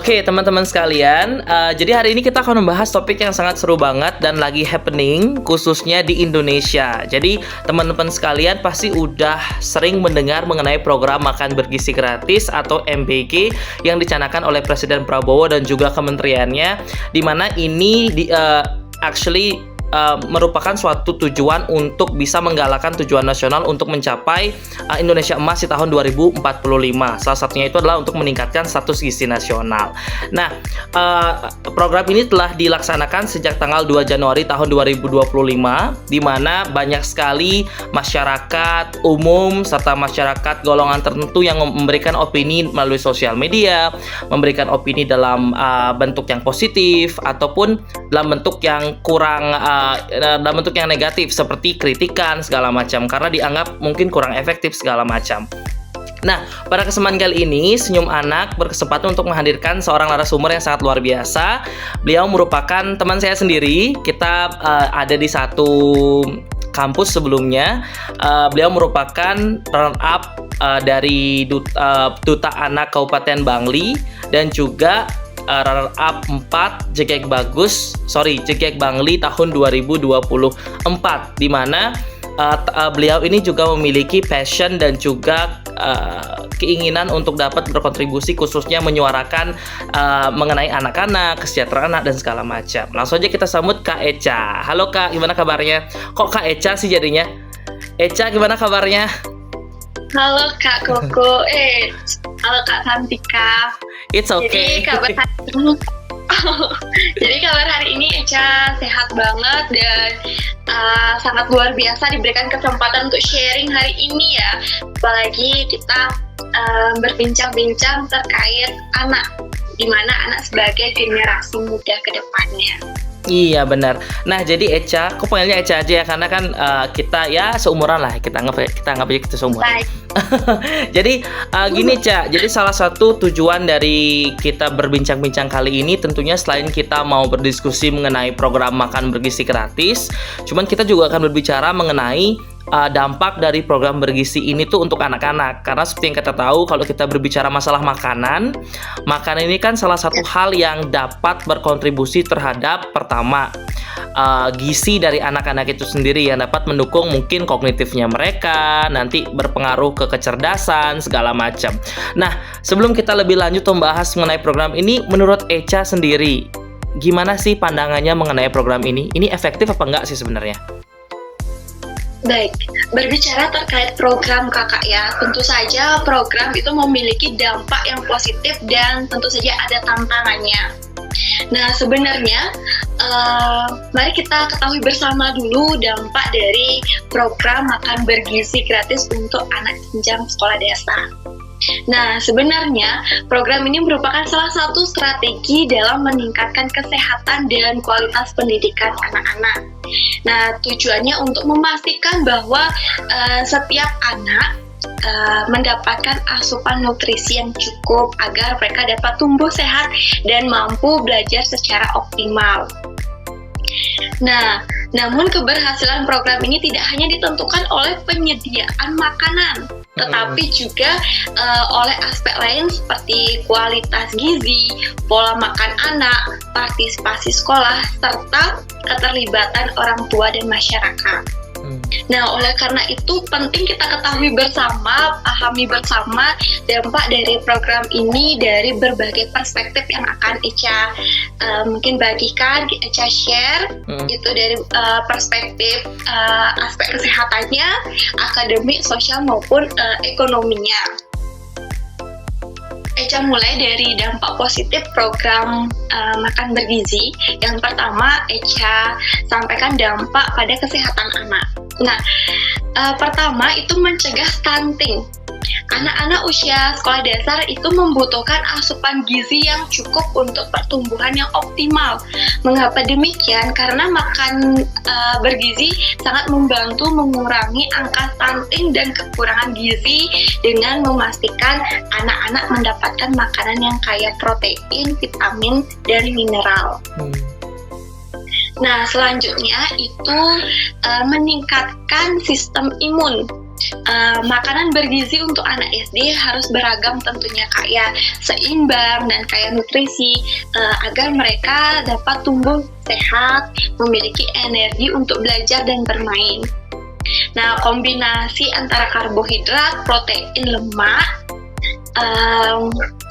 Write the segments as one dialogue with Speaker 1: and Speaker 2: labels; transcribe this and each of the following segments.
Speaker 1: Oke, teman-teman sekalian, jadi hari ini kita akan membahas topik yang sangat seru banget dan lagi happening, khususnya di Indonesia. Jadi, teman-teman sekalian pasti udah sering mendengar mengenai program Makan Bergizi Gratis atau MBG yang dicanangkan oleh Presiden Prabowo dan juga kementeriannya, di mana ini merupakan suatu tujuan untuk bisa menggalakkan tujuan nasional untuk mencapai Indonesia Emas di tahun 2045. Salah satunya itu adalah untuk meningkatkan status gizi nasional. Nah, program ini telah dilaksanakan sejak tanggal 2 Januari tahun 2025, di mana banyak sekali masyarakat umum serta masyarakat golongan tertentu yang memberikan opini melalui sosial media, memberikan opini dalam bentuk yang positif ataupun dalam bentuk yang dalam bentuk yang negatif seperti kritikan segala macam karena dianggap mungkin kurang efektif segala macam. Nah, pada kesempatan kali ini Senyum Anak berkesempatan untuk menghadirkan seorang narasumber yang sangat luar biasa. Beliau merupakan teman saya sendiri. Kita ada di satu kampus sebelumnya. Beliau merupakan runner up dari Duta Anak Kabupaten Bangli dan juga runner up 4 Jegek Bangli tahun 2024, di mana beliau ini juga memiliki passion dan juga keinginan untuk dapat berkontribusi khususnya menyuarakan mengenai anak-anak, kesejahteraan anak dan segala macam. Langsung aja kita sambut Kak Echa. Halo Kak, gimana kabarnya? Kok Kak Echa sih jadinya? Echa, gimana kabarnya?
Speaker 2: Halo Kak Koko, halo Kak Santika.
Speaker 1: It's okay.
Speaker 2: Jadi kabar hari ini Echa sehat banget dan sangat luar biasa diberikan kesempatan untuk sharing hari ini ya. Apalagi kita berbincang-bincang terkait anak, di mana anak sebagai generasi muda ke depannya.
Speaker 1: Iya benar. Nah jadi Echa, aku panggilnya Echa aja ya karena kan kita ya seumuran lah, kita anggap aja kita seumuran. Jadi gini Ca, jadi salah satu tujuan dari kita berbincang-bincang kali ini tentunya selain kita mau berdiskusi mengenai program Makan Bergizi Gratis, cuman kita juga akan berbicara mengenai dampak dari program bergizi ini tuh untuk anak-anak. Karena seperti yang kita tahu, kalau kita berbicara masalah makanan ini kan salah satu hal yang dapat berkontribusi terhadap pertama gizi dari anak-anak itu sendiri yang dapat mendukung mungkin kognitifnya mereka, nanti berpengaruh ke kecerdasan segala macam. Nah, sebelum kita lebih lanjut membahas mengenai program ini, menurut Echa sendiri gimana sih pandangannya mengenai program ini? Ini efektif apa enggak sih sebenarnya?
Speaker 2: Baik, berbicara terkait program kakak ya, tentu saja program itu memiliki dampak yang positif dan tentu saja ada tantangannya. Nah sebenarnya mari kita ketahui bersama dulu dampak dari program Makan Bergizi Gratis untuk anak jenjang sekolah dasar. Nah, sebenarnya program ini merupakan salah satu strategi dalam meningkatkan kesehatan dan kualitas pendidikan anak-anak. Nah, tujuannya untuk memastikan bahwa setiap anak mendapatkan asupan nutrisi yang cukup agar mereka dapat tumbuh sehat dan mampu belajar secara optimal. Nah, namun keberhasilan program ini tidak hanya ditentukan oleh penyediaan makanan, tetapi juga oleh aspek lain seperti kualitas gizi, pola makan anak, partisipasi sekolah, serta keterlibatan orang tua dan masyarakat. Nah, oleh karena itu penting kita ketahui bersama, pahami bersama dampak dari program ini dari berbagai perspektif yang akan Echa mungkin bagikan, Echa share itu dari perspektif aspek kesehatannya, akademik, sosial maupun ekonominya. Echa mulai dari dampak positif program Makan Bergizi. Yang pertama, Echa sampaikan dampak pada kesehatan anak. Nah, pertama itu mencegah stunting. Anak-anak usia sekolah dasar itu membutuhkan asupan gizi yang cukup untuk pertumbuhan yang optimal. Mengapa demikian? Karena makan bergizi sangat membantu mengurangi angka stunting dan kekurangan gizi dengan memastikan anak-anak mendapatkan makanan yang kaya protein, vitamin, dan mineral. Nah, selanjutnya itu meningkatkan sistem imun. Makanan bergizi untuk anak SD harus beragam tentunya Kak ya, seimbang dan kaya nutrisi agar mereka dapat tumbuh sehat, memiliki energi untuk belajar dan bermain. Nah, kombinasi antara karbohidrat, protein, lemak,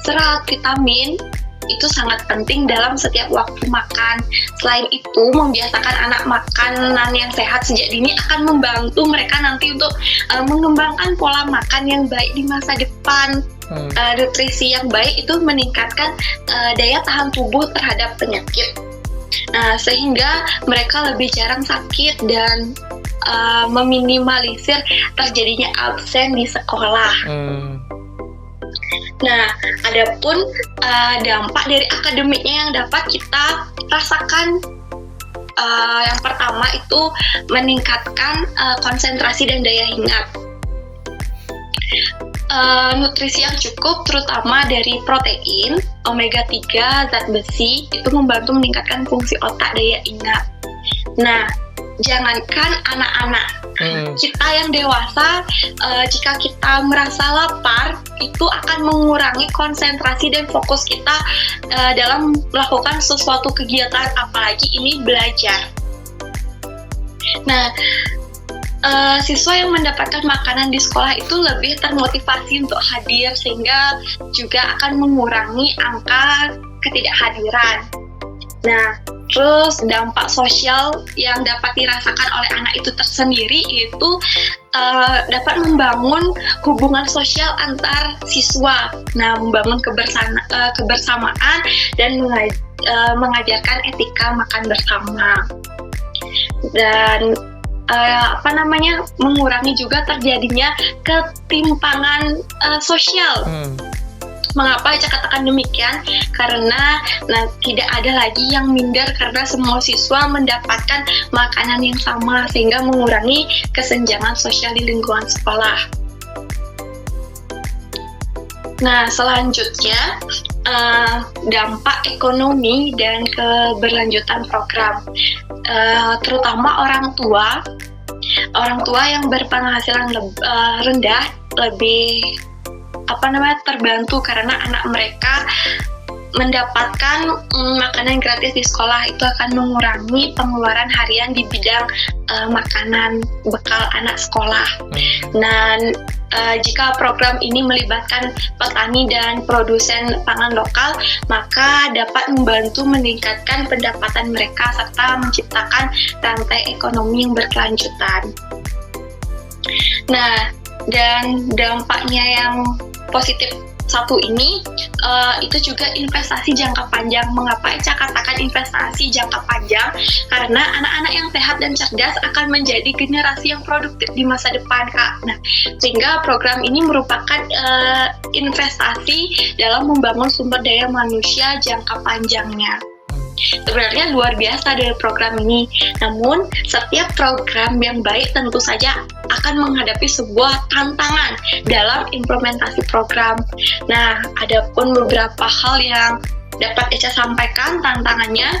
Speaker 2: serat, vitamin itu sangat penting dalam setiap waktu makan. Selain itu, membiasakan anak makanan yang sehat sejak dini akan membantu mereka nanti untuk mengembangkan pola makan yang baik di masa depan. Nutrisi yang baik itu meningkatkan daya tahan tubuh terhadap penyakit. Sehingga mereka lebih jarang sakit dan meminimalisir terjadinya absen di sekolah. Nah, adapun dampak dari akademiknya yang dapat kita rasakan, yang pertama itu meningkatkan konsentrasi dan daya ingat. Nutrisi yang cukup terutama dari protein, omega 3, zat besi itu membantu meningkatkan fungsi otak, daya ingat. Nah, jangankan anak-anak, kita yang dewasa, jika kita merasa lapar, itu akan mengurangi konsentrasi dan fokus kita dalam melakukan sesuatu kegiatan, apalagi ini belajar. Nah, siswa yang mendapatkan makanan di sekolah itu lebih termotivasi untuk hadir, sehingga juga akan mengurangi angka ketidakhadiran. Nah, terus dampak sosial yang dapat dirasakan oleh anak itu tersendiri itu dapat membangun hubungan sosial antar siswa. Nah, membangun kebersamaan dan mengajarkan etika makan bersama. Dan mengurangi juga terjadinya ketimpangan sosial. Mengapa saya katakan demikian? Karena tidak ada lagi yang minder karena semua siswa mendapatkan makanan yang sama, sehingga mengurangi kesenjangan sosial di lingkungan sekolah. Nah, selanjutnya dampak ekonomi dan keberlanjutan program, terutama orang tua yang berpenghasilan rendah lebih terbantu karena anak mereka mendapatkan makanan gratis di sekolah. Itu akan mengurangi pengeluaran harian di bidang makanan bekal anak sekolah. Dan jika program ini melibatkan petani dan produsen pangan lokal, maka dapat membantu meningkatkan pendapatan mereka serta menciptakan rantai ekonomi yang berkelanjutan. Nah, dan dampaknya yang positif satu ini itu juga investasi jangka panjang. Mengapa Eca katakan investasi jangka panjang? Karena anak-anak yang sehat dan cerdas akan menjadi generasi yang produktif di masa depan, Kak. Nah, sehingga program ini merupakan investasi dalam membangun sumber daya manusia jangka panjangnya. Sebenarnya luar biasa dari program ini. Namun, setiap program yang baik tentu saja akan menghadapi sebuah tantangan dalam implementasi program. Nah, ada pun beberapa hal yang dapat Eca sampaikan tantangannya.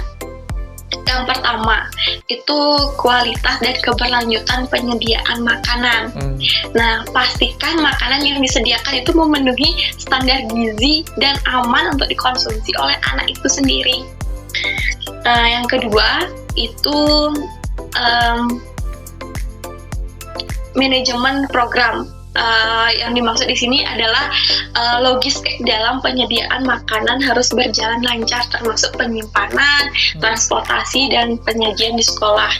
Speaker 2: Yang pertama, itu kualitas dan keberlanjutan penyediaan makanan. Nah, pastikan makanan yang disediakan itu memenuhi standar gizi dan aman untuk dikonsumsi oleh anak itu sendiri. Yang kedua itu manajemen program. Yang dimaksud di sini adalah logistik dalam penyediaan makanan harus berjalan lancar, termasuk penyimpanan, transportasi, dan penyajian di sekolah.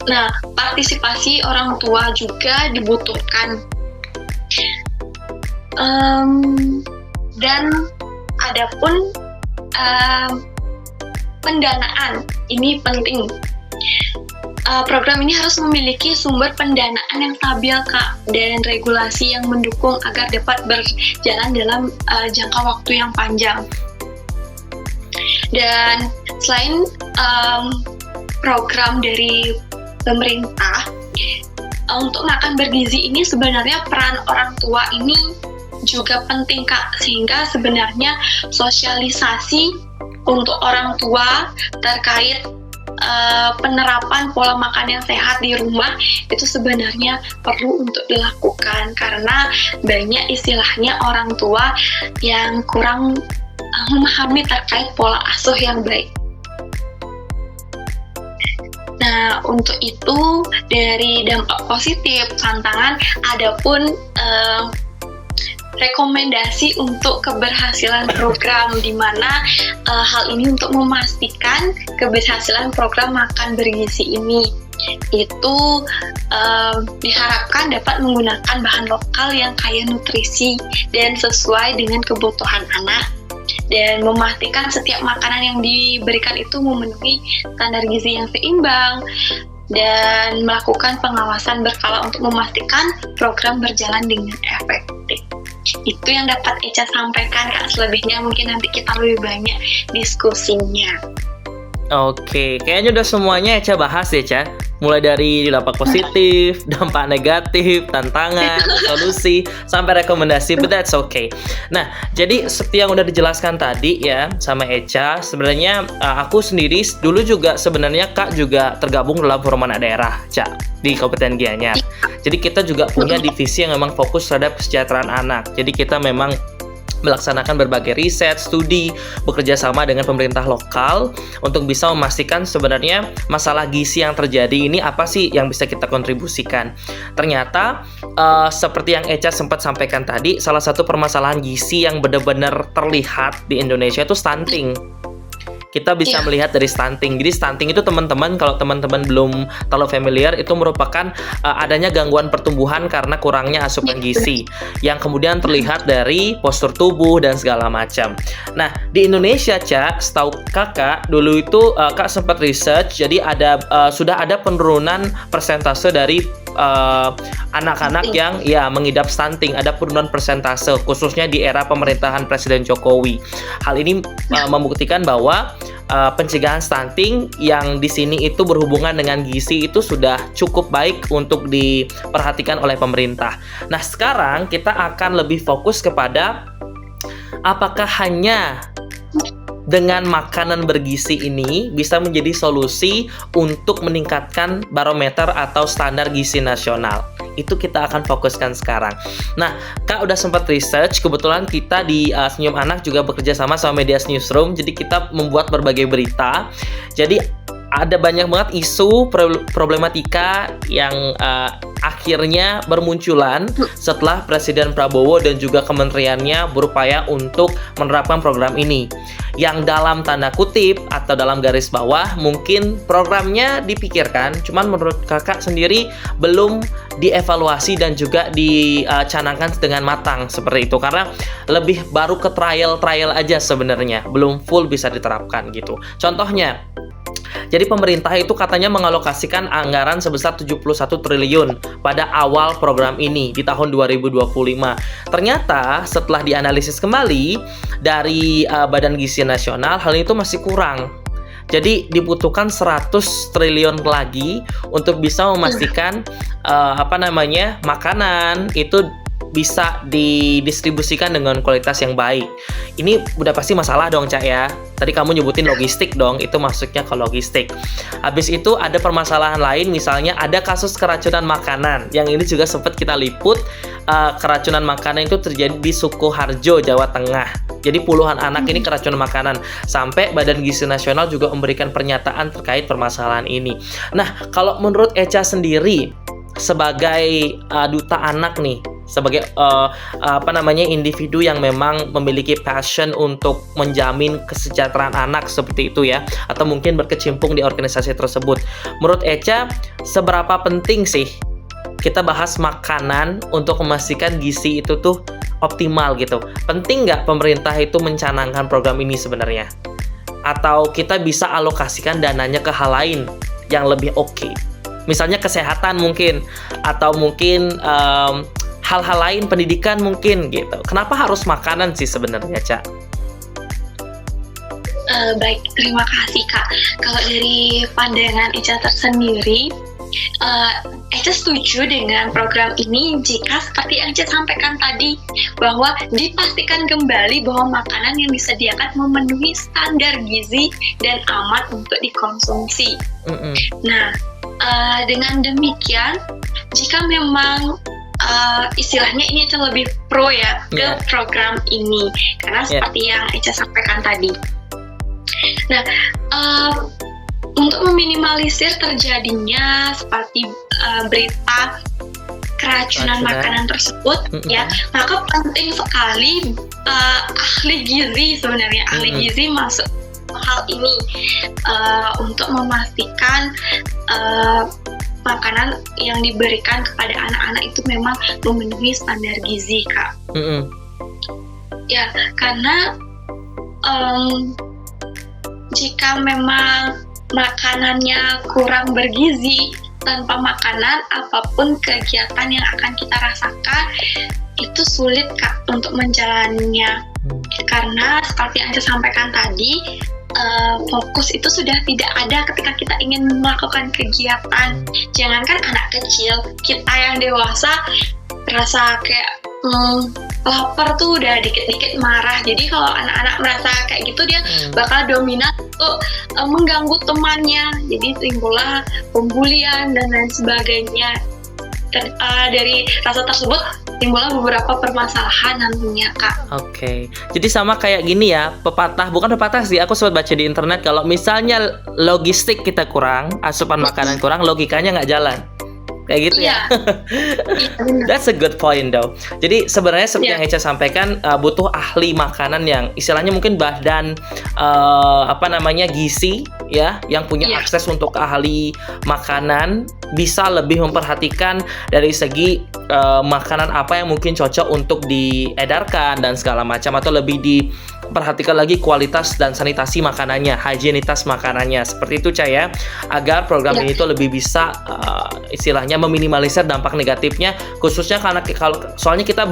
Speaker 2: Nah, partisipasi orang tua juga dibutuhkan. Dan adapun pendanaan ini penting. Program ini harus memiliki sumber pendanaan yang stabil, Kak, dan regulasi yang mendukung agar dapat berjalan dalam jangka waktu yang panjang. Dan selain program dari pemerintah untuk makan bergizi ini, sebenarnya peran orang tua ini juga penting, Kak, sehingga sebenarnya sosialisasi untuk orang tua terkait penerapan pola makan yang sehat di rumah itu sebenarnya perlu untuk dilakukan, karena banyak istilahnya orang tua yang kurang memahami terkait pola asuh yang baik. Nah, untuk itu dari dampak positif tantangan, adapun rekomendasi untuk keberhasilan program, di mana hal ini untuk memastikan keberhasilan program makan bergizi ini itu diharapkan dapat menggunakan bahan lokal yang kaya nutrisi dan sesuai dengan kebutuhan anak, dan memastikan setiap makanan yang diberikan itu memenuhi standar gizi yang seimbang, dan melakukan pengawasan berkala untuk memastikan program berjalan dengan efektif. Itu yang dapat Echa sampaikan, Kak. Selebihnya mungkin nanti kita lebih banyak diskusinya.
Speaker 1: Oke, kayaknya udah semuanya Echa bahas ya, Echa. Mulai dari dampak positif, dampak negatif, tantangan, solusi, sampai rekomendasi, but that's okay. Nah, jadi seperti yang udah dijelaskan tadi ya sama Echa, sebenarnya aku sendiri dulu juga sebenarnya Kak juga tergabung dalam Forum Anak Daerah, Cak, di Kabupaten Gianyar. Jadi kita juga punya divisi yang memang fokus terhadap kesejahteraan anak. Jadi kita memang melaksanakan berbagai riset, studi, bekerja sama dengan pemerintah lokal untuk bisa memastikan sebenarnya masalah gizi yang terjadi ini apa sih yang bisa kita kontribusikan. Ternyata seperti yang Echa sempat sampaikan tadi, salah satu permasalahan gizi yang benar-benar terlihat di Indonesia itu stunting. Kita bisa melihat dari stunting. Jadi stunting itu teman-teman, kalau teman-teman belum terlalu familiar, itu merupakan adanya gangguan pertumbuhan karena kurangnya asupan gizi yang kemudian terlihat dari postur tubuh dan segala macam. Nah, di Indonesia, Ca, setahu Kakak dulu itu Kak sempat research, jadi sudah ada penurunan persentase dari anak-anak yang mengidap stunting, ada penurunan persentase khususnya di era pemerintahan Presiden Jokowi. Hal ini membuktikan bahwa pencegahan stunting yang di sini itu berhubungan dengan gizi itu sudah cukup baik untuk diperhatikan oleh pemerintah. Nah, sekarang kita akan lebih fokus kepada apakah hanya dengan makanan bergizi ini bisa menjadi solusi untuk meningkatkan barometer atau standar gizi nasional. Itu kita akan fokuskan sekarang. Nah, Kak udah sempat research, kebetulan kita di Senyum Anak juga bekerja sama Medias Newsroom, jadi kita membuat berbagai berita. Jadi ada banyak banget isu problematika yang akhirnya bermunculan setelah Presiden Prabowo dan juga kementeriannya berupaya untuk menerapkan program ini, yang dalam tanda kutip atau dalam garis bawah mungkin programnya dipikirkan, cuman menurut Kakak sendiri belum dievaluasi dan juga dicanangkan dengan matang seperti itu, karena lebih baru ke trial aja sebenarnya, belum full bisa diterapkan gitu. Contohnya, jadi pemerintah itu katanya mengalokasikan anggaran sebesar 71 triliun pada awal program ini di tahun 2025. Ternyata setelah dianalisis kembali dari Badan Gizi Nasional, hal itu masih kurang. Jadi dibutuhkan 100 triliun lagi untuk bisa memastikan makanan itu bisa didistribusikan dengan kualitas yang baik. Ini udah pasti masalah dong, Cak ya. Tadi kamu nyebutin logistik dong, itu masuknya ke logistik. Habis itu ada permasalahan lain, misalnya ada kasus keracunan makanan. Yang ini juga sempat kita liput. Keracunan makanan itu terjadi di Sukoharjo, Jawa Tengah. Jadi puluhan anak ini keracunan makanan. Sampai Badan Gizi Nasional juga memberikan pernyataan terkait permasalahan ini. Nah, kalau menurut Echa sendiri sebagai duta anak nih, sebagai individu yang memang memiliki passion untuk menjamin kesejahteraan anak seperti itu ya, atau mungkin berkecimpung di organisasi tersebut. Menurut Echa, seberapa penting sih kita bahas makanan untuk memastikan gizi itu tuh optimal gitu? Penting nggak pemerintah itu mencanangkan program ini sebenarnya? Atau kita bisa alokasikan dananya ke hal lain yang lebih oke? Misalnya kesehatan mungkin, atau mungkin hal-hal lain, pendidikan mungkin gitu. Kenapa harus makanan sih sebenarnya, Cak?
Speaker 2: Baik, terima kasih Kak. Kalau dari pandangan Echa tersendiri, Eca setuju dengan program ini jika seperti yang Eca sampaikan tadi, bahwa dipastikan kembali bahwa makanan yang disediakan memenuhi standar gizi dan aman untuk dikonsumsi. Nah, dengan demikian, jika memang istilahnya ini Eca lebih pro ya ke program ini, karena seperti yang Eca sampaikan tadi. Nah, untuk meminimalisir terjadinya seperti berita keracunan makanan tersebut, ya, maka penting sekali ahli gizi masuk hal ini untuk memastikan makanan yang diberikan kepada anak-anak itu memang memenuhi standar gizi, Kak. Ya, karena jika memang makanannya kurang bergizi, tanpa makanan apapun kegiatan yang akan kita rasakan itu sulit, Kak, untuk menjalaninya. Karena seperti yang saya sampaikan tadi, fokus itu sudah tidak ada ketika kita ingin melakukan kegiatan. Jangankan anak kecil, kita yang dewasa rasa kayak lapar tuh udah dikit-dikit marah. Jadi kalau anak-anak merasa kayak gitu, dia bakal dominan untuk mengganggu temannya. Jadi timbullah pembulian dan lain sebagainya. Dari rasa tersebut timbullah beberapa permasalahan nantinya, Kak.
Speaker 1: Oke. Jadi sama kayak gini ya, bukan pepatah sih, aku sempat baca di internet, kalau misalnya logistik kita kurang, asupan makanan kurang, logikanya nggak jalan. Kayak gitu ya. That's a good point though. Jadi sebenarnya seperti yang Eca sampaikan, butuh ahli makanan yang istilahnya mungkin badan gizi ya, yang punya akses untuk ahli makanan, bisa lebih memperhatikan dari segi makanan apa yang mungkin cocok untuk diedarkan dan segala macam, atau lebih diperhatikan lagi kualitas dan sanitasi makanannya, higienitas makanannya, seperti itu, Ca, ya, agar program ini tuh lebih bisa istilahnya meminimalisir dampak negatifnya, khususnya karena soalnya kita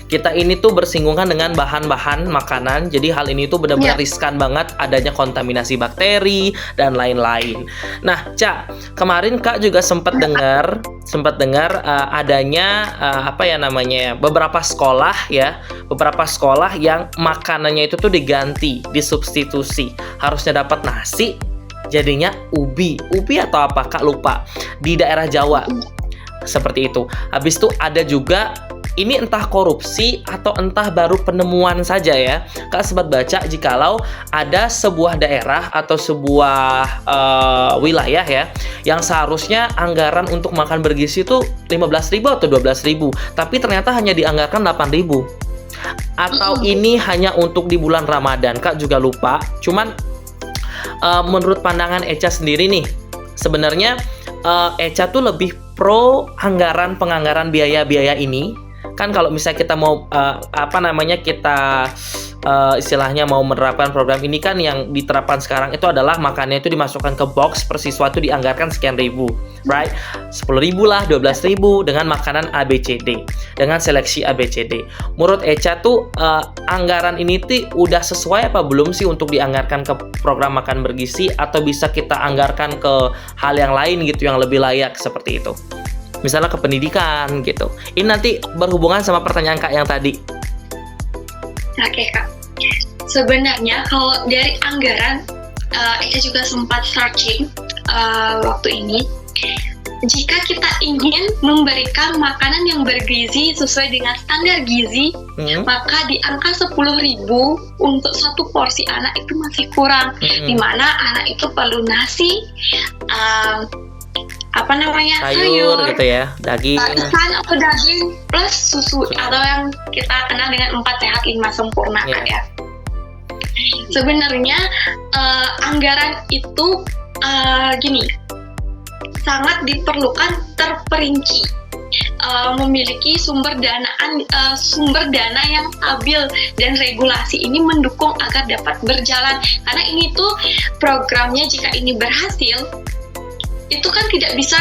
Speaker 1: kita ini tuh bersinggungan dengan bahan-bahan makanan. Jadi hal ini tuh benar-benar riskan banget adanya kontaminasi bakteri dan lain-lain. Nah, Ca, kemarin Kak juga sempat dengar adanya beberapa sekolah yang makanannya itu tuh diganti, disubstitusi. Harusnya dapat nasi, jadinya ubi atau apa, Kak, lupa, di daerah Jawa. Seperti itu. Habis itu ada juga, ini entah korupsi atau entah baru penemuan saja ya, Kak sempat baca, jikalau ada sebuah daerah atau sebuah wilayah ya, yang seharusnya anggaran untuk makan bergizi itu 15.000 atau 12.000, tapi ternyata hanya dianggarkan 8.000. Atau ini hanya untuk di bulan Ramadan, Kak juga lupa. Cuman menurut pandangan Eca sendiri nih, sebenarnya Eca tuh lebih pro penganggaran biaya-biaya ini. Kan kalau misalnya kita mau istilahnya mau menerapkan program ini, kan yang diterapkan sekarang itu adalah makannya itu dimasukkan ke box, per siswa itu dianggarkan sekian ribu, right? 10.000 lah, 12.000 dengan makanan ABCD, dengan seleksi ABCD. Menurut Eca tuh anggaran ini tuh udah sesuai apa belum sih untuk dianggarkan ke program makan bergizi, atau bisa kita anggarkan ke hal yang lain gitu yang lebih layak seperti itu? Misalnya ke pendidikan gitu. Ini nanti berhubungan sama pertanyaan Kak yang tadi.
Speaker 2: Oke, Kak. Sebenarnya kalau dari anggaran, Eca juga sempat searching waktu ini. Jika kita ingin memberikan makanan yang bergizi sesuai dengan standar gizi, maka di angka 10.000 untuk satu porsi anak itu masih kurang. Dimana anak itu perlu nasi, sayur
Speaker 1: gitu ya, daging,
Speaker 2: ikan atau daging plus susu, atau yang kita kenal dengan 4 sehat 5 sempurna, kan ya. Sebenarnya anggaran itu sangat diperlukan terperinci, memiliki sumber dana yang stabil, dan regulasi ini mendukung agar dapat berjalan. Karena ini tuh programnya, jika ini berhasil, itu kan tidak bisa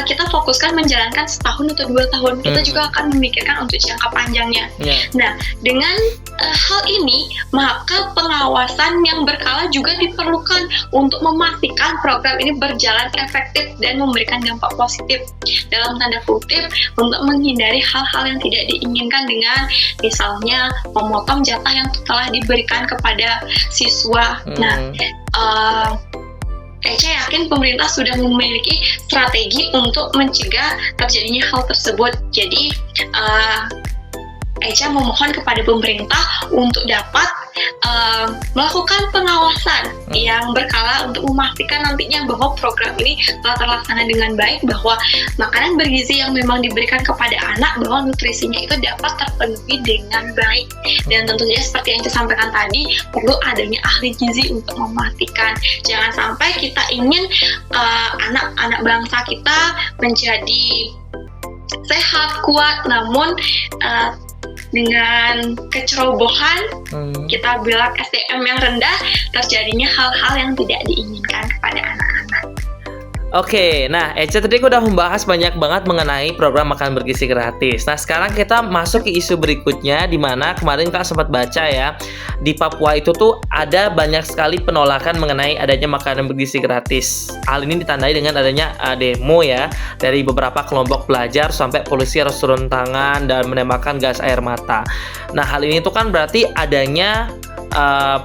Speaker 2: kita fokuskan menjalankan setahun atau 2 tahun. Kita juga akan memikirkan untuk jangka panjangnya. Nah, dengan hal ini, maka pengawasan yang berkala juga diperlukan untuk memastikan program ini berjalan efektif dan memberikan dampak positif, dalam tanda kutip, untuk menghindari hal-hal yang tidak diinginkan dengan misalnya memotong jatah yang telah diberikan kepada siswa. Nah, Eca yakin pemerintah sudah memiliki strategi untuk mencegah terjadinya hal tersebut. Jadi, Eca memohon kepada pemerintah untuk dapat melakukan pengawasan yang berkala untuk memastikan nantinya bahwa program ini telah terlaksana dengan baik, bahwa makanan bergizi yang memang diberikan kepada anak, bahwa nutrisinya itu dapat terpenuhi dengan baik. Dan tentunya seperti yang saya sampaikan tadi, perlu adanya ahli gizi untuk memastikan. Jangan sampai kita ingin anak-anak bangsa kita menjadi sehat, kuat, namun dengan kecerobohan kita bilang SDM yang rendah, terjadinya hal-hal yang tidak diinginkan kepada anak-anak.
Speaker 1: Oke, nah Eca tadi udah membahas banyak banget mengenai program makan bergizi gratis. Nah sekarang kita masuk ke isu berikutnya, di mana kemarin Kak sempat baca ya, di Papua itu tuh ada banyak sekali penolakan mengenai adanya makanan bergizi gratis. Hal ini ditandai dengan adanya demo ya, dari beberapa kelompok pelajar sampai polisi harus turun tangan dan menembakkan gas air mata. Nah hal ini tuh kan berarti adanya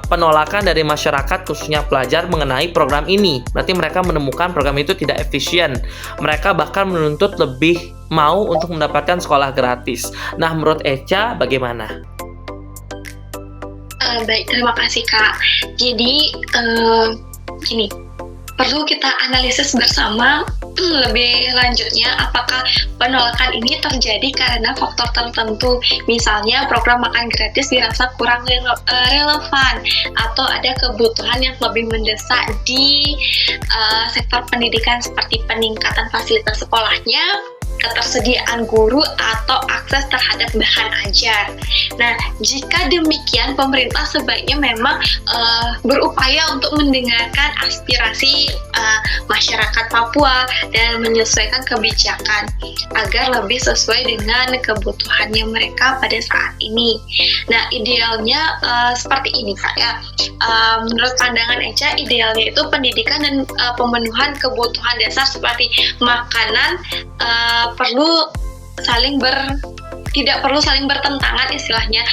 Speaker 1: penolakan dari masyarakat khususnya pelajar mengenai program ini. Berarti mereka menemukan program itu tidak efisien. Mereka bahkan menuntut lebih mau untuk mendapatkan sekolah gratis. Nah, menurut Eca bagaimana?
Speaker 2: Baik, terima kasih Kak. Jadi gini, perlu kita analisis bersama lebih lanjutnya, apakah penolakan ini terjadi karena faktor tertentu, misalnya program makan gratis dirasa kurang relevan, atau ada kebutuhan yang lebih mendesak di sektor pendidikan seperti peningkatan fasilitas sekolahnya, ketersediaan guru, atau akses terhadap bahan ajar. Nah, jika demikian, pemerintah sebaiknya memang berupaya untuk mendengarkan aspirasi masyarakat Papua dan menyesuaikan kebijakan agar lebih sesuai dengan kebutuhannya mereka pada saat ini. Nah, idealnya seperti ini Kak ya. Menurut pandangan Eca, idealnya itu pendidikan dan pemenuhan kebutuhan dasar seperti makanan tidak perlu saling bertentangan istilahnya.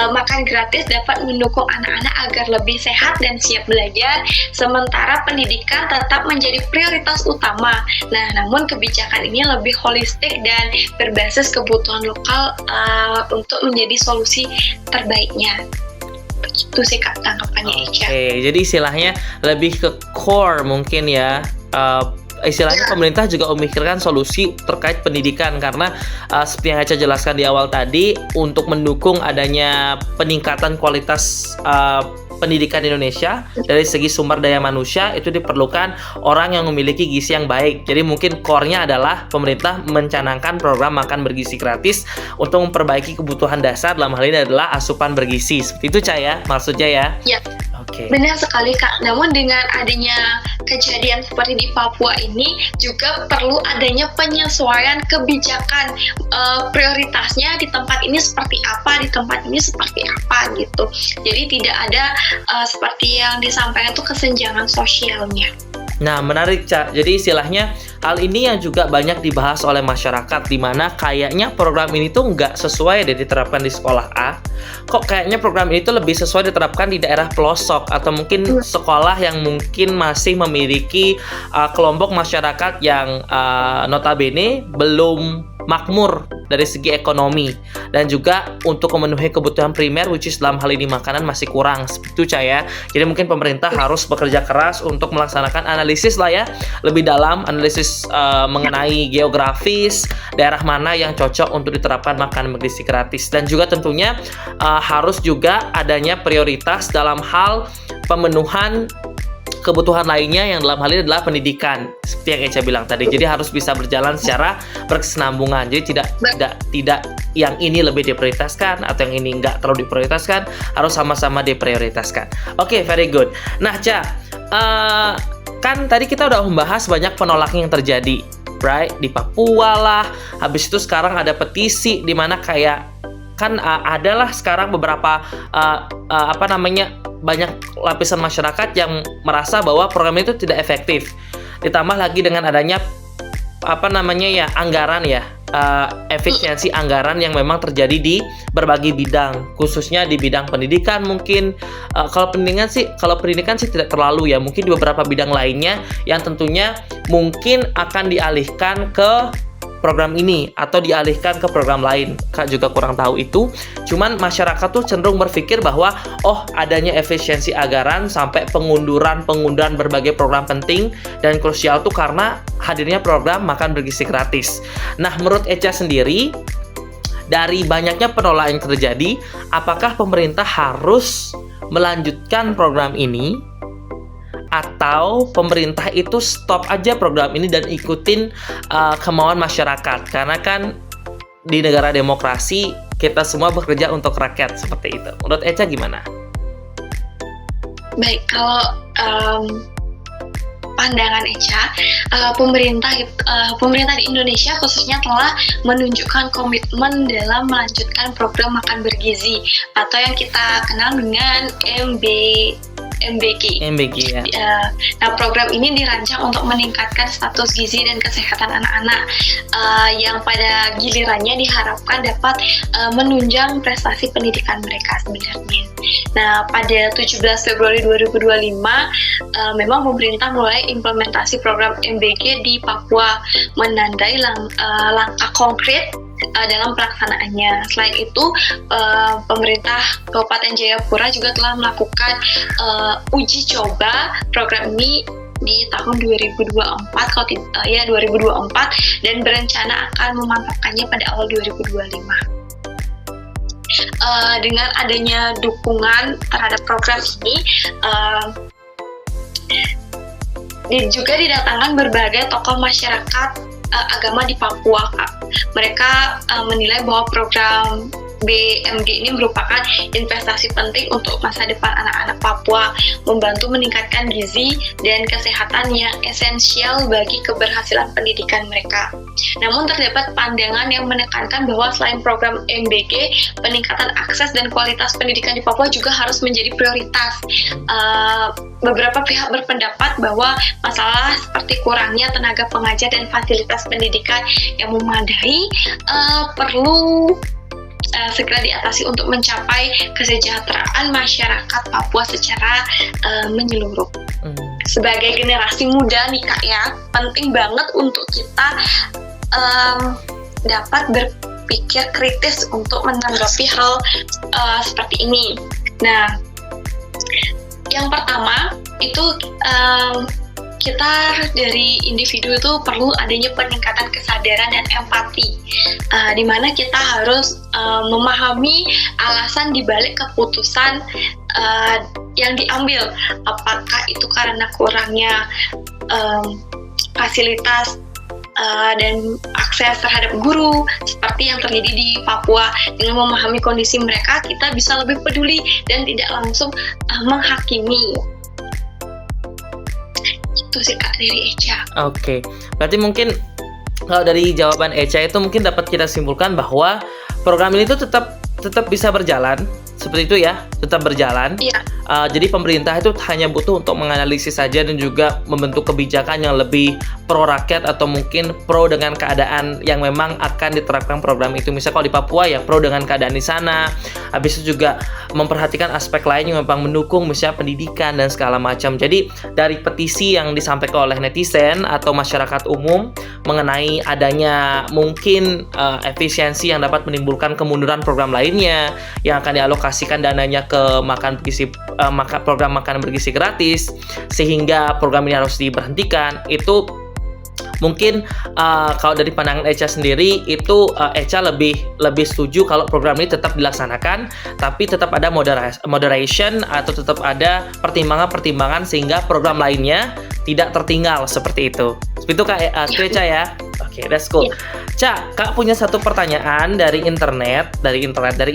Speaker 2: Makan gratis dapat mendukung anak-anak agar lebih sehat dan siap belajar, sementara pendidikan tetap menjadi prioritas utama. Nah, namun kebijakan ini lebih holistik dan berbasis kebutuhan lokal untuk menjadi solusi terbaiknya. Itu sih Kak tanggapannya Eca.
Speaker 1: Oke, jadi istilahnya lebih ke core mungkin ya. Istilahnya pemerintah juga memikirkan solusi terkait pendidikan, karena seperti yang Eca jelaskan di awal tadi, untuk mendukung adanya peningkatan kualitas pendidikan Indonesia dari segi sumber daya manusia, itu diperlukan orang yang memiliki gizi yang baik. Jadi mungkin core-nya adalah pemerintah mencanangkan program makan bergizi gratis untuk memperbaiki kebutuhan dasar, dalam hal ini adalah asupan bergizi. Seperti itu Caya maksudnya ya?
Speaker 2: Iya.
Speaker 1: Oke.
Speaker 2: Benar sekali Kak. Namun dengan adanya kejadian seperti di Papua ini juga perlu adanya penyesuaian kebijakan, prioritasnya di tempat ini seperti apa, di tempat ini seperti apa gitu. Jadi tidak ada seperti yang disampaikan itu kesenjangan sosialnya.
Speaker 1: Nah, menarik, Ca. Jadi istilahnya hal ini yang juga banyak dibahas oleh masyarakat, di mana kayaknya program ini tuh nggak sesuai deh diterapkan di sekolah A. Kok kayaknya program ini tuh lebih sesuai diterapkan di daerah pelosok, atau mungkin sekolah yang mungkin masih memiliki kelompok masyarakat yang notabene belum makmur dari segi ekonomi, dan juga untuk memenuhi kebutuhan primer, which is dalam hal ini makanan, masih kurang. Seperti itu Caya. Jadi mungkin pemerintah harus bekerja keras untuk melaksanakan analisis lah ya, lebih dalam analisis mengenai geografis, daerah mana yang cocok untuk diterapkan makanan bergizi gratis, dan juga tentunya harus juga adanya prioritas dalam hal pemenuhan kebutuhan lainnya yang dalam hal ini adalah pendidikan, seperti yang Eca bilang tadi. Jadi harus bisa berjalan secara berkesinambungan. Jadi tidak yang ini lebih diprioritaskan atau yang ini nggak terlalu diprioritaskan, harus sama-sama diprioritaskan. Oke, very good. Nah, Ca, kan tadi kita udah membahas banyak penolakan yang terjadi, right? Di Papua lah, habis itu sekarang ada petisi di mana kayak kan adalah sekarang beberapa banyak lapisan masyarakat yang merasa bahwa program itu tidak efektif. Ditambah lagi dengan adanya anggaran ya, efisiensi anggaran yang memang terjadi di berbagai bidang, khususnya di bidang pendidikan mungkin. Kalau pendidikan sih tidak terlalu ya, mungkin di beberapa bidang lainnya yang tentunya mungkin akan dialihkan ke program ini atau dialihkan ke program lain. Kak juga kurang tahu itu. Cuman masyarakat tuh cenderung berpikir bahwa adanya efisiensi anggaran sampai pengunduran berbagai program penting dan krusial tuh karena hadirnya program makan bergizi gratis. Nah, menurut Echa sendiri, dari banyaknya penolakan yang terjadi, apakah pemerintah harus melanjutkan program ini atau pemerintah itu stop aja program ini dan ikutin kemauan masyarakat? Karena kan di negara demokrasi kita semua bekerja untuk rakyat, seperti itu. Menurut Echa gimana?
Speaker 2: Baik, kalau pandangan Echa, pemerintah di Indonesia khususnya telah menunjukkan komitmen dalam melanjutkan program makan bergizi atau yang kita kenal dengan MBG ya. Nah, program ini dirancang untuk meningkatkan status gizi dan kesehatan anak-anak yang pada gilirannya diharapkan dapat menunjang prestasi pendidikan mereka sebenarnya. Nah, pada 17 Februari 2025 memang pemerintah mulai implementasi program MBG di Papua, menandai langkah konkret dalam pelaksanaannya. Selain itu, pemerintah Kabupaten Jayapura juga telah melakukan uji coba program ini di tahun 2024 dan berencana akan memantapkannya pada awal 2025. Dengan adanya dukungan terhadap program ini, juga didatangkan berbagai tokoh masyarakat agama di Papua, Kak. Mereka menilai bahwa program BMG ini merupakan investasi penting untuk masa depan anak-anak Papua, membantu meningkatkan gizi dan kesehatan yang esensial bagi keberhasilan pendidikan mereka. Namun terdapat pandangan yang menekankan bahwa selain program MBG, peningkatan akses dan kualitas pendidikan di Papua juga harus menjadi prioritas. Beberapa pihak berpendapat bahwa masalah seperti kurangnya tenaga pengajar dan fasilitas pendidikan yang memadai perlu segera diatasi untuk mencapai kesejahteraan masyarakat Papua secara menyeluruh. Sebagai generasi muda nih Kak ya, penting banget untuk kita dapat berpikir kritis untuk menanggapi hal seperti ini. Nah, yang pertama itu kita dari individu itu perlu adanya peningkatan kesadaran dan empati, di mana kita harus memahami alasan dibalik keputusan yang diambil. Apakah itu karena kurangnya fasilitas dan akses terhadap guru seperti yang terjadi di Papua. Dengan memahami kondisi mereka, kita bisa lebih peduli dan tidak langsung menghakimi. Itu sih Kak dari Echa.
Speaker 1: Oke. Berarti mungkin kalau dari jawaban Echa itu mungkin dapat kita simpulkan bahwa program ini tuh tetap bisa berjalan seperti itu ya, tetap berjalan.
Speaker 2: Iya.
Speaker 1: Jadi pemerintah itu hanya butuh untuk menganalisis saja dan juga membentuk kebijakan yang lebih pro rakyat atau mungkin pro dengan keadaan yang memang akan diterapkan program itu. Misalnya kalau di Papua ya pro dengan keadaan di sana. Habis itu juga memperhatikan aspek lain yang memang mendukung misalnya pendidikan dan segala macam. Jadi dari petisi yang disampaikan oleh netizen atau masyarakat umum mengenai adanya mungkin efisiensi yang dapat menimbulkan kemunduran program lainnya yang akan dialokasikan dananya ke program makan bergizi gratis sehingga program ini harus diberhentikan, itu mungkin kalau dari pandangan Echa sendiri itu Echa lebih setuju kalau program ini tetap dilaksanakan, tapi tetap ada moderation atau tetap ada pertimbangan sehingga program lainnya tidak tertinggal seperti itu. Seperti itu Kak Echa ya. Oke, that's cool. Ca, Kak punya satu pertanyaan dari internet, dari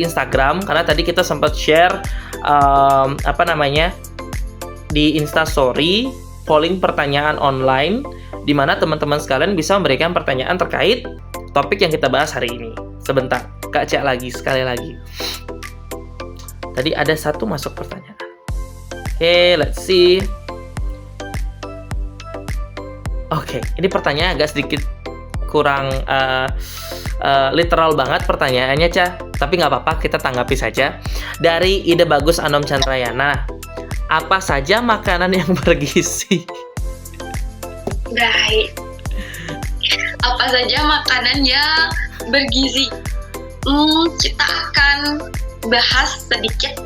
Speaker 1: Instagram, karena tadi kita sempat share di Instastory polling pertanyaan online di mana teman-teman sekalian bisa memberikan pertanyaan terkait topik yang kita bahas hari ini. Sebentar, Kak Cia lagi, sekali lagi. Tadi ada satu masuk pertanyaan. Oke, let's see. Oke, ini pertanyaan agak sedikit kurang literal banget pertanyaannya, Ca. Tapi nggak apa-apa, kita tanggapi saja. Dari Ide Bagus Anom Chandrayana, apa saja makanan yang bergizi?
Speaker 2: Baik. Apa saja makanan yang bergizi? Kita akan bahas sedikit.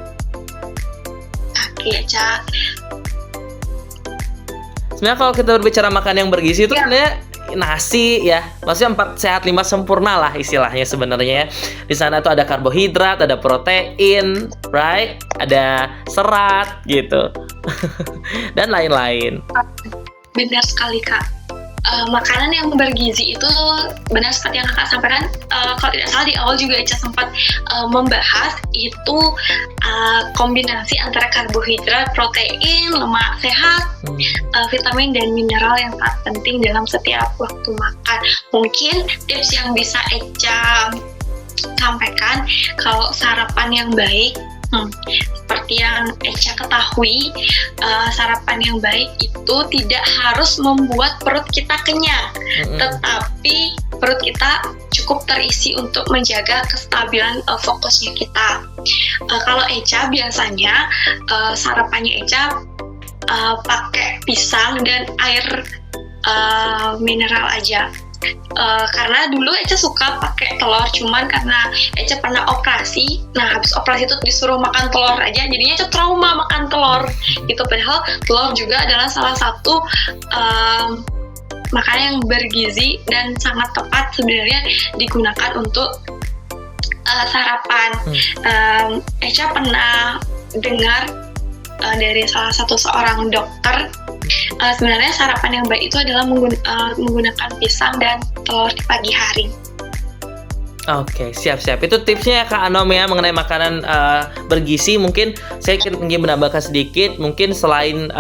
Speaker 2: Oke, Ca.
Speaker 1: Sebenarnya kalau kita berbicara makan yang bergizi itu sebenarnya nasi ya, maksudnya 4 sehat 5 sempurna lah istilahnya sebenarnya. Di sana tuh ada karbohidrat, ada protein, right? Ada serat gitu. Dan lain-lain.
Speaker 2: Benar sekali, Kak. Makanan yang bergizi itu benar seperti yang Kakak sampaikan. Kalau tidak salah di awal juga Ica sempat membahas itu kombinasi antara karbohidrat, protein, lemak sehat, vitamin dan mineral yang sangat penting dalam setiap waktu makan. Mungkin tips yang bisa Ica sampaikan kalau sarapan yang baik, seperti yang Echa ketahui, sarapan yang baik itu tidak harus membuat perut kita kenyang, tetapi perut kita cukup terisi untuk menjaga kestabilan fokusnya kita. Kalau Echa biasanya sarapannya Echa pakai pisang dan air mineral aja. Karena dulu Eca suka pakai telur, cuman karena Eca pernah operasi, nah habis operasi itu disuruh makan telur aja, jadinya Eca trauma makan telur gitu. Padahal telur juga adalah salah satu makanan yang bergizi dan sangat tepat sebenarnya digunakan untuk sarapan. Eca pernah dengar dari salah satu seorang dokter, sebenarnya sarapan yang baik itu adalah menggunakan pisang dan telur di pagi hari.
Speaker 1: Oke, siap-siap. Itu tipsnya ya Kak Anom ya mengenai makanan bergizi. Mungkin saya ingin menambahkan sedikit. Mungkin selain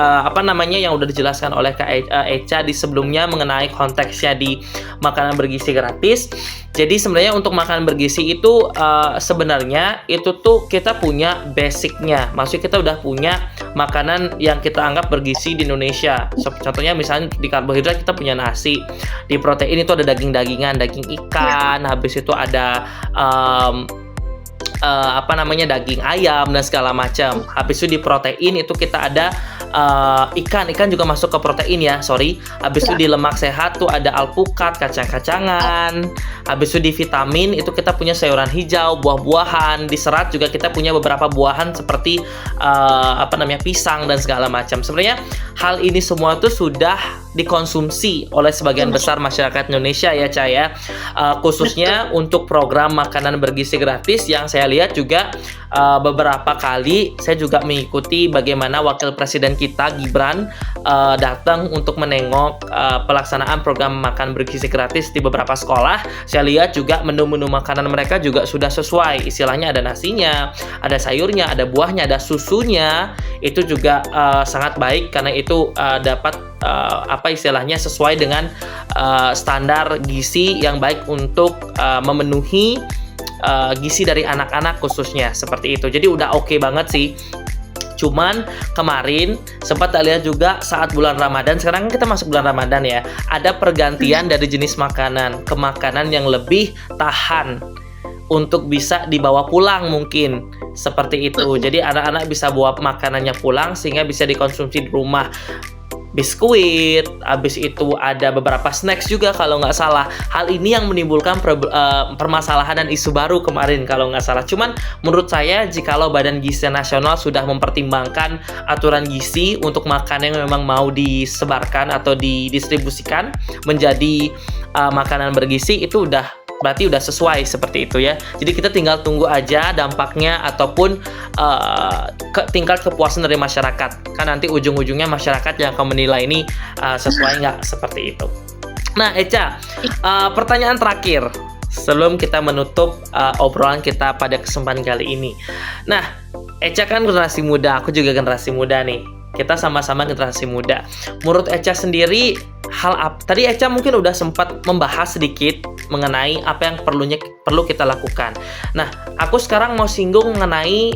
Speaker 1: yang udah dijelaskan oleh Kak Echa di sebelumnya mengenai konteksnya di makanan bergizi gratis. Jadi sebenarnya untuk makanan bergizi itu sebenarnya itu tuh kita punya basicnya. Maksudnya kita udah punya makanan yang kita anggap bergizi di Indonesia. Contohnya misalnya di karbohidrat kita punya nasi. Di protein itu ada daging-dagingan, daging ikan. Habis itu ada daging ayam dan segala macam. Habis itu di protein itu kita ada ikan juga masuk ke protein ya, sorry. Habis itu di lemak sehat tuh ada alpukat, kacang-kacangan. Habis itu di vitamin itu kita punya sayuran hijau, buah-buahan. Di serat juga kita punya beberapa buahan seperti pisang dan segala macam. Sebenarnya hal ini semua tuh sudah dikonsumsi oleh sebagian besar masyarakat Indonesia ya, Caya. Khususnya untuk program makanan bergizi gratis yang saya lihat juga beberapa kali saya juga mengikuti bagaimana wakil presiden kita Gibran datang untuk menengok pelaksanaan program makan bergizi gratis di beberapa sekolah. Saya lihat juga menu-menu makanan mereka juga sudah sesuai, istilahnya ada nasinya, ada sayurnya, ada buahnya, ada susunya. Itu juga sangat baik karena itu dapat istilahnya sesuai dengan standar gizi yang baik untuk memenuhi gizi dari anak-anak khususnya seperti itu. Jadi udah oke banget sih. Cuman kemarin sempat tak lihat juga saat bulan Ramadan, sekarang kita masuk bulan Ramadan ya, ada pergantian dari jenis makanan ke makanan yang lebih tahan untuk bisa dibawa pulang mungkin seperti itu. Jadi anak-anak bisa bawa makanannya pulang sehingga bisa dikonsumsi di rumah. Biskuit, habis itu ada beberapa snacks juga kalau nggak salah. Hal ini yang menimbulkan permasalahan dan isu baru kemarin kalau nggak salah. Cuman menurut saya jikalau Badan Gizi Nasional sudah mempertimbangkan aturan gizi untuk makanan yang memang mau disebarkan atau didistribusikan menjadi makanan bergizi, itu berarti udah sesuai seperti itu ya. Jadi kita tinggal tunggu aja dampaknya ataupun tingkat kepuasan dari masyarakat. Kan nanti ujung-ujungnya masyarakat yang akan menilai ini sesuai nggak seperti itu. Nah, Echa, pertanyaan terakhir sebelum kita menutup obrolan kita pada kesempatan kali ini. Nah, Echa kan generasi muda, aku juga generasi muda nih. Kita sama-sama generasi muda. Menurut Echa sendiri, tadi Echa mungkin udah sempat membahas sedikit mengenai apa yang perlu kita lakukan. Nah, aku sekarang mau singgung mengenai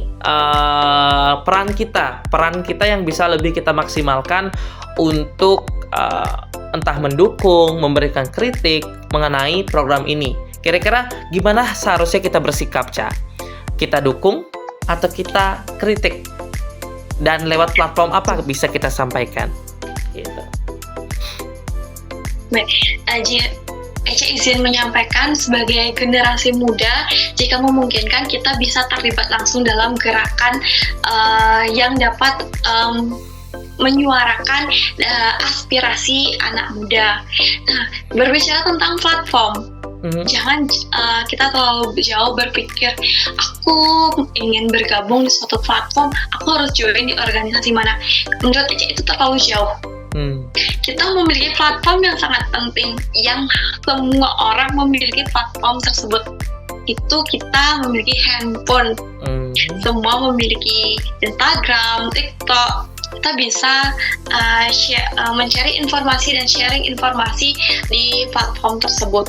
Speaker 1: peran kita yang bisa lebih kita maksimalkan untuk entah mendukung, memberikan kritik mengenai program ini. Kira-kira gimana seharusnya kita bersikap, Ca? Kita dukung atau kita kritik? Dan lewat platform apa bisa kita sampaikan? Gitu.
Speaker 2: Baik, Echa izin menyampaikan sebagai generasi muda, jika memungkinkan kita bisa terlibat langsung dalam gerakan yang dapat menyuarakan aspirasi anak muda. Nah, berbicara tentang platform, jangan kita terlalu jauh berpikir, aku ingin bergabung di suatu platform, aku harus join di organisasi mana. Menurut Echa itu terlalu jauh. Kita memiliki platform yang sangat penting, yang semua orang memiliki platform tersebut. Itu kita memiliki handphone, semua memiliki Instagram, TikTok. Kita bisa mencari informasi dan sharing informasi di platform tersebut.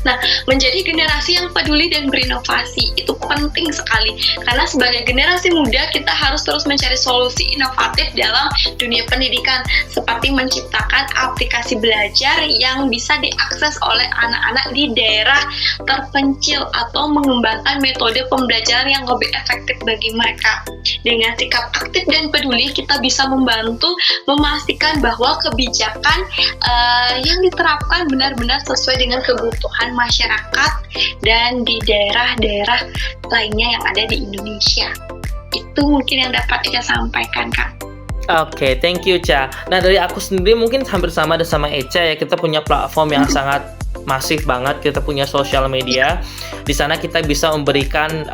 Speaker 2: Nah, menjadi generasi yang peduli dan berinovasi itu penting sekali, karena sebagai generasi muda kita harus terus mencari solusi inovatif dalam dunia pendidikan, seperti menciptakan aplikasi belajar yang bisa diakses oleh anak-anak di daerah terpencil atau mengembangkan metode pembelajaran yang lebih efektif bagi mereka. Dengan sikap aktif dan peduli, kita bisa membantu memastikan bahwa kebijakan yang diterapkan benar-benar sesuai dengan kebutuhan masyarakat dan di daerah-daerah lainnya yang ada di Indonesia. Itu mungkin yang dapat Echa sampaikan, Kak.
Speaker 1: Oke, thank you, Ca. Nah, dari aku sendiri mungkin hampir sama Echa ya. Kita punya platform yang sangat masif banget. Kita punya sosial media. Di sana kita bisa memberikan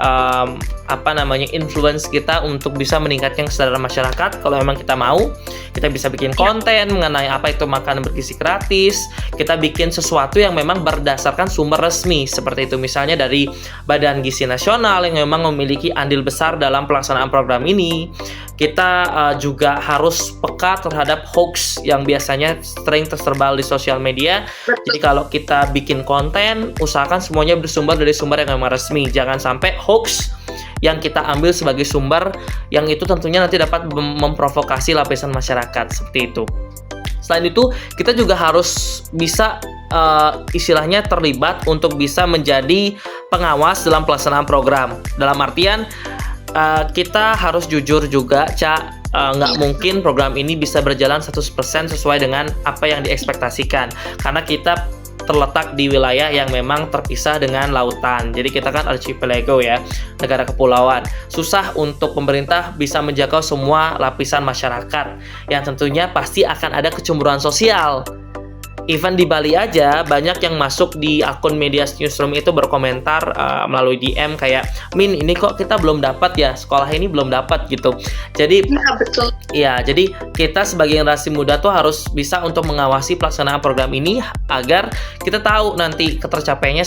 Speaker 1: influence kita untuk bisa meningkatkan kesadaran masyarakat. Kalau memang kita mau, kita bisa bikin konten mengenai apa itu makanan bergizi gratis. Kita bikin sesuatu yang memang berdasarkan sumber resmi, seperti itu misalnya dari Badan Gizi Nasional yang memang memiliki andil besar dalam pelaksanaan program ini. Kita juga harus peka terhadap hoax yang biasanya sering tersebar di sosial media. Jadi kalau kita bikin konten, usahakan semuanya bersumber dari sumber yang memang resmi. Jangan sampai hoax yang kita ambil sebagai sumber yang itu tentunya nanti dapat memprovokasi lapisan masyarakat, seperti itu. Selain itu, kita juga harus bisa istilahnya terlibat untuk bisa menjadi pengawas dalam pelaksanaan program. Dalam artian kita harus jujur juga, Ca. Nggak mungkin program ini bisa berjalan 100% sesuai dengan apa yang diekspektasikan, karena kita terletak di wilayah yang memang terpisah dengan lautan. Jadi kita kan archipelago ya, negara kepulauan. Susah untuk pemerintah bisa menjangkau semua lapisan masyarakat, yang tentunya pasti akan ada kecemburuan sosial. Even di Bali aja banyak yang masuk di akun media newsroom itu berkomentar melalui DM kayak, Min, ini kok kita belum dapat ya, sekolah ini belum dapat gitu. Jadi
Speaker 2: betul.
Speaker 1: Ya, jadi kita sebagai generasi muda tuh harus bisa untuk mengawasi pelaksanaan program ini agar kita tahu nanti ketercapaiannya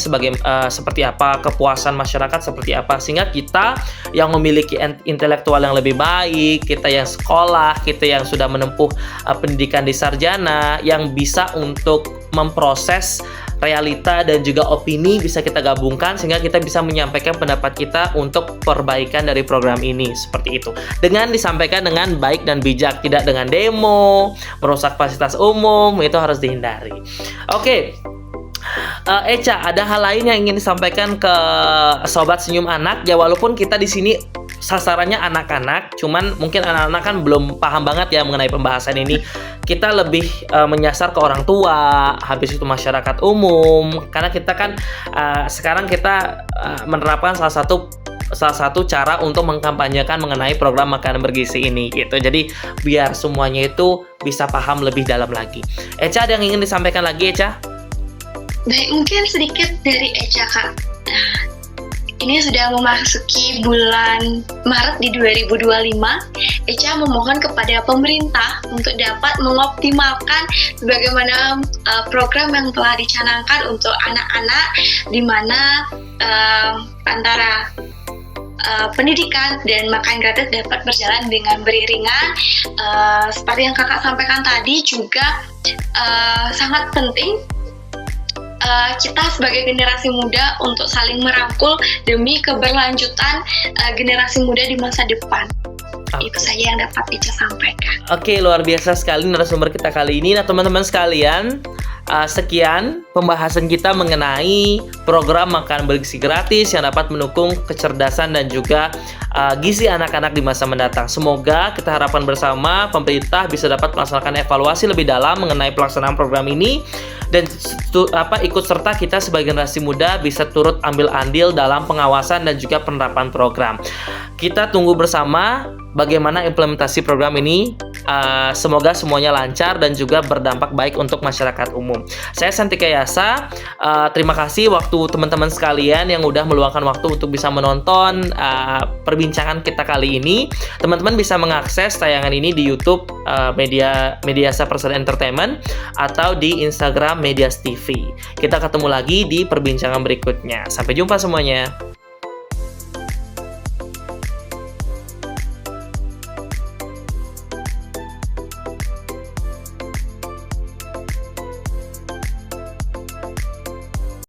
Speaker 1: seperti apa, kepuasan masyarakat seperti apa, sehingga kita yang memiliki intelektual yang lebih baik, kita yang sekolah, kita yang sudah menempuh pendidikan di sarjana, yang bisa untuk memproses realita dan juga opini bisa kita gabungkan sehingga kita bisa menyampaikan pendapat kita untuk perbaikan dari program ini, seperti itu. Dengan disampaikan dengan baik dan bijak, tidak dengan demo, merusak fasilitas umum, itu harus dihindari. Oke. Echa, ada hal lain yang ingin disampaikan ke Sobat Senyum Anak ya, walaupun kita di sini sasarannya anak-anak, cuman mungkin anak-anak kan belum paham banget ya mengenai pembahasan ini. Kita lebih menyasar ke orang tua, habis itu masyarakat umum, karena kita kan sekarang kita menerapkan salah satu cara untuk mengkampanyekan mengenai program makanan bergizi ini gitu. Jadi biar semuanya itu bisa paham lebih dalam lagi. Echa, ada yang ingin disampaikan lagi, Echa?
Speaker 2: Baik, mungkin sedikit dari Echa, Kak. Ini sudah memasuki bulan Maret di 2025. Echa memohon kepada pemerintah untuk dapat mengoptimalkan sebagaimana program yang telah dicanangkan untuk anak-anak, di mana antara pendidikan dan makan gratis dapat berjalan dengan beriringan. Seperti yang kakak sampaikan tadi juga sangat penting kita sebagai generasi muda untuk saling merangkul demi keberlanjutan generasi muda di masa depan. Itu saja yang dapat Ica sampaikan.
Speaker 1: Oke, luar biasa sekali narasumber kita kali ini. Nah, teman-teman sekalian, sekian pembahasan kita mengenai program makan bergizi gratis yang dapat mendukung kecerdasan dan juga gizi anak-anak di masa mendatang. Semoga kita harapkan bersama pemerintah bisa dapat melaksanakan evaluasi lebih dalam mengenai pelaksanaan program ini dan ikut serta kita sebagai generasi muda bisa turut ambil andil dalam pengawasan dan juga penerapan program. Kita tunggu bersama bagaimana implementasi program ini. Semoga semuanya lancar dan juga berdampak baik untuk masyarakat umum. Saya Santika Yasa. Terima kasih waktu teman-teman sekalian yang udah meluangkan waktu untuk bisa menonton perbincangan kita kali ini. Teman-teman bisa mengakses tayangan ini di YouTube Mediasa Persada Entertainment atau di Instagram Medias TV. Kita ketemu lagi di perbincangan berikutnya. Sampai jumpa semuanya.